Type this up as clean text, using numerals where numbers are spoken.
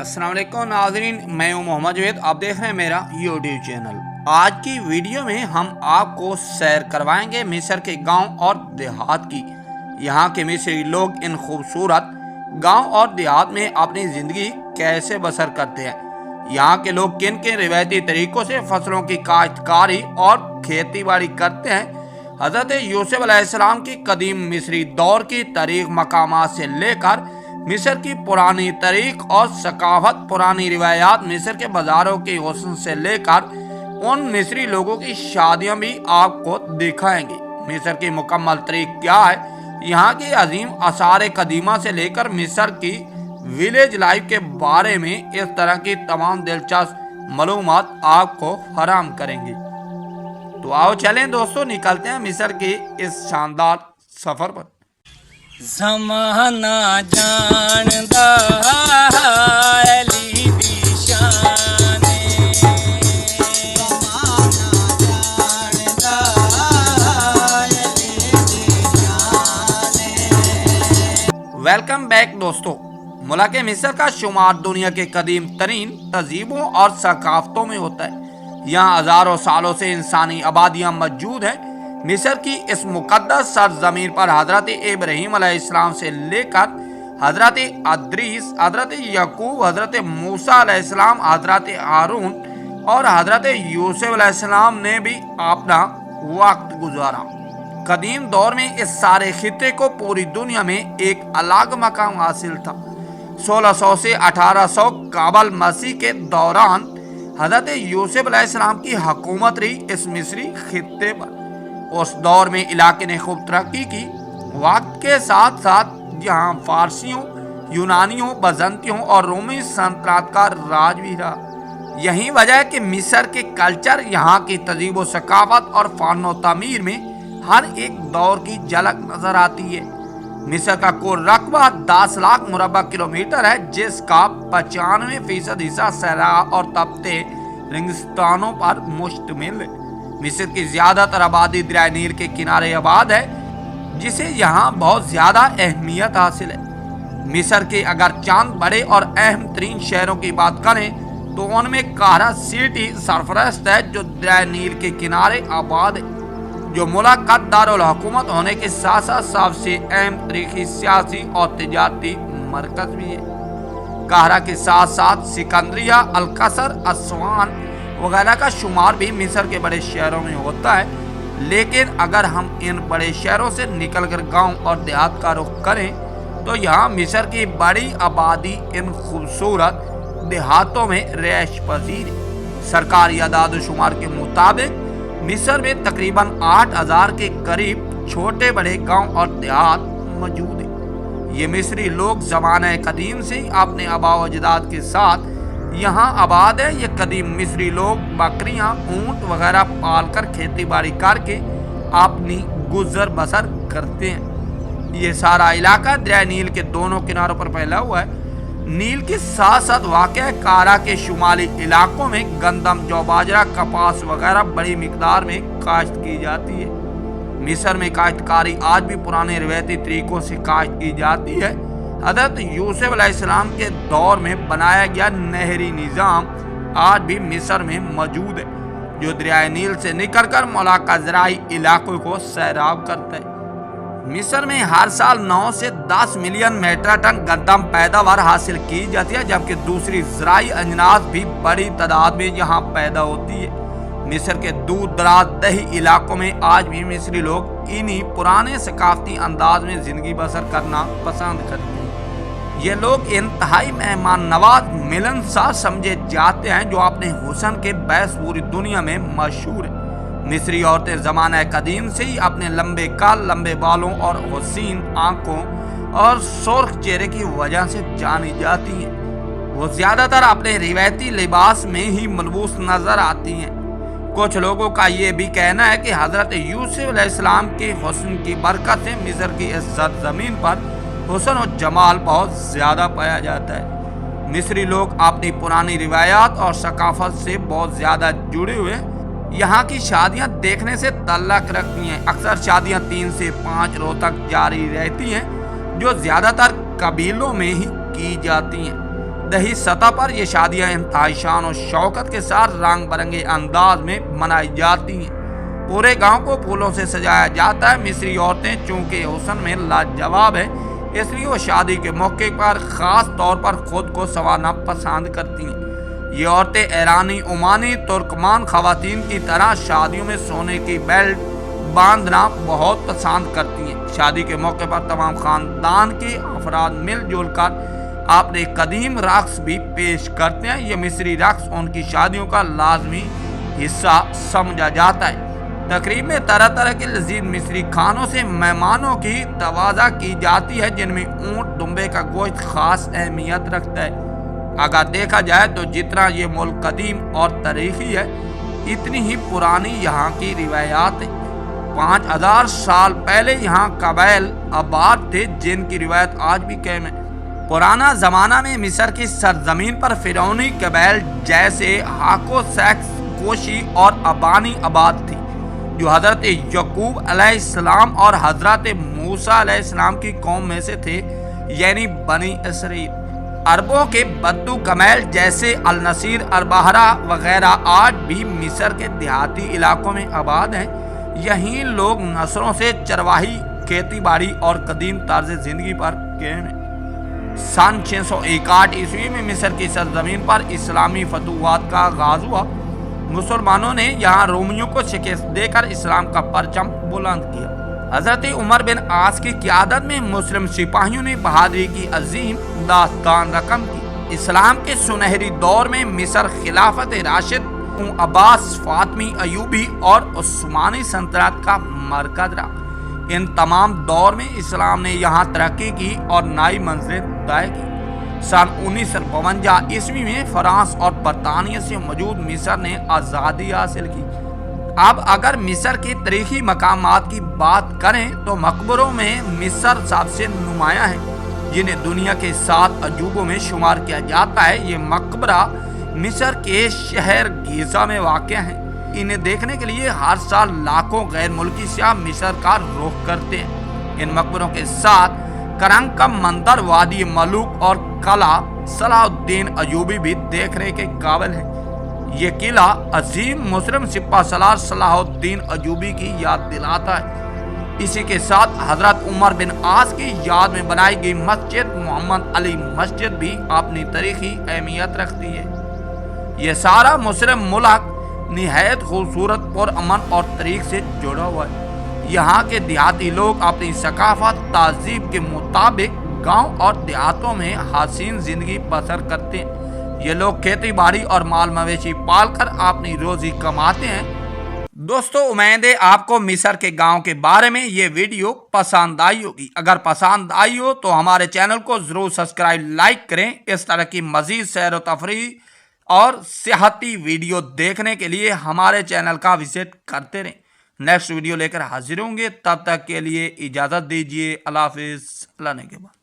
अस्सलाम वालेकुम नाज़रीन, मैं हूं मोहम्मद जवेद। आप देख रहे हैं मेरा यूट्यूब चैनल। आज की वीडियो में हम आपको सैर करवाएंगे मिस्र के गांव और देहात की। यहां के मिस्री लोग इन खूबसूरत गांव और देहात में अपनी ज़िंदगी कैसे बसर करते हैं, यहां के लोग किन किन रिवायती तरीक़ों से फसलों की काश्तकारी और खेती बाड़ी करते हैं। हज़रत यूसुफ अलैहिस्सलाम की कदीम मिस्री दौर की तारीख मकामात से लेकर मिस्र की पुरानी तारीख और सकाफत, पुरानी रिवायात, मिस्र के बाज़ारों के हुस्न से लेकर उन मिस्री लोगों की शादियां भी आपको दिखाएंगे। मिस्र की मुकम्मल तारीख क्या है, यहाँ की अजीम आसार कदीमा से लेकर मिस्र की विलेज लाइफ के बारे में इस तरह की तमाम दिलचस्प मालूमात आपको फराहम करेंगे। तो आओ चलें दोस्तों, निकलते हैं मिस्र के इस शानदार सफ़र पर। ज़माना जानदा अली दी शाने, ज़माना जानदा अली दी शाने। वेलकम बैक दोस्तों। मुल्क मिस्र का शुमार दुनिया के कदीम तरीन तहजीबों और सकाफतों में होता है। यहाँ हज़ारों सालों से इंसानी आबादियाँ मौजूद हैं। मिस्र की इस मुक़द्दस सरज़मीन पर हज़रत इब्राहीम अलैहिस्सलाम से लेकर हज़रत अदरीस, हज़रत यकूब, हज़रत मूसा अलैहिस्सलाम, हज़रत हारून और हज़रत यूसुफ अलैहिस्सलाम ने भी अपना वक्त गुजारा। कदीम दौर में इस सारे खित्ते को पूरी दुनिया में एक अलग मकाम हासिल था। 1600 से 1800 कबल मसीह के दौरान हज़रत यूसुफ अलैहिस्सलाम की हुकूमत रही इस मिस्री खित्ते पर। उस दौर में इलाके ने खूब तरक्की की। वक्त के साथ साथ यहाँ फारसियों, यूनानियों, बजंतियों और रोमी सल्तनत का राज भी रहा। यही वजह है कि मिस्र के कल्चर, यहाँ की तहजीब व सकाफत और फ़न व तामीर में हर एक दौर की झलक नज़र आती है। मिस्र का कुल रकबा 10 लाख मुरबा किलोमीटर है, जिसका 95% हिस्सा सहरा और तपते रेगिस्तानों पर मुश्तमिल है। मिस्र की ज़्यादातर आबादी दरिया नील के किनारे आबाद है, जिसे यहाँ बहुत ज़्यादा अहमियत हासिल है। मिस्र के अगर चंद बड़े और अहम तरीन शहरों की बात करें तो उनमें काहिरा सिटी सरफरस्त है, जो दरिया नील के किनारे आबाद है, जो मुल्क का दारुल हुकूमत होने के साथ साथ सबसे अहम तरीकी सियासी और तिजारती मरकज भी है। काहिरा के साथ साथ सिकंदरिया, अलकसर, अस्वान वगैरह का शुमार भी मिस्र के बड़े शहरों में होता है। लेकिन अगर हम इन बड़े शहरों से निकलकर गांव और देहात का रुख करें तो यहाँ मिस्र की बड़ी आबादी इन खूबसूरत देहातों में रिहाइश पजीर है। सरकारी आदाद शुमार के मुताबिक मिस्र में तकरीबन 8000 के करीब छोटे बड़े गांव और देहात मौजूद हैं। ये मिस्री लोग ज़माने कदीम से ही अपने आबा व अजदाद के साथ यहाँ आबाद है। ये कदीम मिस्री लोग बकरियाँ, ऊँट वगैरह पालकर खेती बाड़ी करके अपनी गुजर बसर करते हैं। ये सारा इलाका दरिया नील के दोनों किनारों पर फैला हुआ है। नील के साथ साथ वाक़या कारा के शुमाली इलाकों में गंदम, जौ, बाजरा, कपास वगैरह बड़ी मिकदार में काश्त की जाती है। मिस्र में काश्तकारी आज भी पुराने रिवायती तरीक़ों से काश्त की जाती है। हज़रत यूसुफ अलैहिस्सलाम के दौर में बनाया गया नहरी निज़ाम आज भी मिस्र में मौजूद है, जो दरिया नील से निकलकर मुल्क ज़राई इलाकों को सैराब करता है। मिस्र में हर साल 9 से 10 मिलियन मीट्रिक टन गंदम पैदावार हासिल की जाती है, जबकि दूसरी ज़राई अजनास भी बड़ी तादाद में यहाँ पैदा होती है। मिस्र के दूर दराज दही इलाकों में आज भी मिस्री लोग इन्हीं पुराने सकाफती अंदाज में ज़िंदगी बसर करना पसंद करते हैं। ये लोग इंतहाई मेहमान नवाज, मिलनसार समझे जाते हैं, जो अपने हुस्न के बैस पूरी दुनिया में मशहूर है। मिस्री औरतें ज़माने कदीम से ही अपने लंबे काल, लंबे बालों और हसीन आँखों और सुर्ख चेहरे की वजह से जानी जाती हैं। वो ज़्यादातर अपने रिवायती लिबास में ही मलबूस नज़र आती हैं। कुछ लोगों का ये भी कहना है कि हज़रत यूसुफ अलैहिस्सलाम के हुस्न की बरकत से मिस्र की इस सरज़मीन पर हुस्न और जमाल बहुत ज़्यादा पाया जाता है। मिस्री लोग अपनी पुरानी रिवायात और सकाफत से बहुत ज़्यादा जुड़े हुए हैं। यहाँ की शादियाँ देखने से तल्लक रखती हैं। अक्सर शादियाँ 3 से 5 रोज़ तक जारी रहती हैं, जो ज़्यादातर कबीलों में ही की जाती हैं। दही सतह पर ये शादियां इंतहाई शान और शौकत के साथ रंग बिरंगे अंदाज में मनाई जाती हैं। पूरे गांव को फूलों से सजाया जाता है। मिस्री औरतें चूंकि हुस्न में लाजवाब है, इसलिए वो शादी के मौके पर खास तौर पर खुद को संवारना पसंद करती हैं। ये औरतें ईरानी, ओमानी, तुर्कमान खवातीन की तरह शादियों में सोने की बेल्ट बांधना बहुत पसंद करती हैं। शादी के मौके पर तमाम खानदान के अफराद मिलजुल कर अपने कदीम रक्स भी पेश करते हैं। ये मिस्री रक्स उनकी शादियों का लाजमी हिस्सा समझा जाता है। तकरीब में तरह तरह के लजीज मिस्री खानों से मेहमानों की तवाज़ा की जाती है, जिनमें ऊँट, दुम्बे का गोश्त खास अहमियत रखता है। अगर देखा जाए तो जितना ये मुल्क कदीम और तारीखी है, इतनी ही पुरानी यहाँ की रिवायात है। 5000 साल पहले यहाँ कबाइल आबाद थे, जिनकी रिवायत आज भी कायम है। पुराना ज़माना में मिस्र की सरजमीन पर फिरौनी कबाइल जैसे हाको, सैक्स, कोशी और अबानी आबाद थी, जो हज़रत यकूब अलैहिस्सलाम और हज़रत मूसा अलैहिस्सलाम की कौम में से थे, यानी बनी इसराइल। अरबों के बद्दू कमैल जैसे अल-नसीर, अल-बहरा वगैरह आज भी मिस्र के देहाती इलाकों में आबाद हैं। यहीं लोग नस्लों से चरवाही, खेती बाड़ी और कदीम तर्ज जिंदगी पर कायम हैं। सन 661 ईस्वी में मिस्र की सरजमीन पर इस्लामी फतूहात का आगाज हुआ। मुसलमानों ने यहाँ रोमियों को शिकस्त देकर इस्लाम का परचम बुलंद किया। हजरत उमर बिन आस की क़यादत में मुस्लिम सिपाहियों ने बहादुरी की अजीम दास्तान रकम की। इस्लाम के सुनहरी दौर में मिस्र खिलाफत राशिद, अब्बास, फातमी, अयूबी और उस्मानी सल्तनत का मरकज रहा। इन तमाम दौर में इस्लाम ने यहाँ तरक्की की और नई मंजिलें तय की। सन 1952 ईस्वी में फ्रांस और बरतानिया से मौजूद मिस्र ने आज़ादी हासिल की। अब अगर मिस्र के तारीखी मकामात की बात करें तो मकबरों में मिस्र सबसे नुमाया है, जिन्हें दुनिया के 7 अजूबों में शुमार किया जाता है। ये मकबरा मिस्र के शहर गीज़ा में वाक़ है। इन्हें देखने के लिए हर साल लाखों गैर मुल्की सियाह मिस्र का रुख करते हैं। इन मकबरों के साथ करंग का मंदिर, वादी मलूक और किला सलाहुद्दीन अयूबी भी देखने के काबिल है। ये किला अजीम मुस्लिम सिपा सलार सलाहुद्दीन अयूबी की याद दिलाता है। इसी के साथ हजरत उमर बिन आस की याद में बनाई गई मस्जिद मोहम्मद अली मस्जिद भी अपनी तारीखी अहमियत रखती है। ये सारा मुस्लिम मुल्क निहायत खूबसूरत, पुरअमन और तरीक से जुड़ा हुआ है। यहाँ के देहाती लोग अपनी सकाफत, तहजीब के मुताबिक गांव और देहातों में हसीन जिंदगी बसर करते हैं। ये लोग खेती बाड़ी और माल मवेशी पालकर अपनी रोजी कमाते हैं। दोस्तों, उम्मीद है आपको मिस्र के गांव के बारे में ये वीडियो पसंद आई होगी। अगर पसंद आई हो तो हमारे चैनल को जरूर सब्सक्राइब, लाइक करें। इस तरह की मजीद सैर व तफरीह और सेहती वीडियो देखने के लिए हमारे चैनल का विजिट करते रहें। नेक्स्ट वीडियो लेकर हाजिर होंगे, तब तक के लिए इजाज़त दीजिए। अल्लाह हाफिज़। अल्लाह ने के बाद।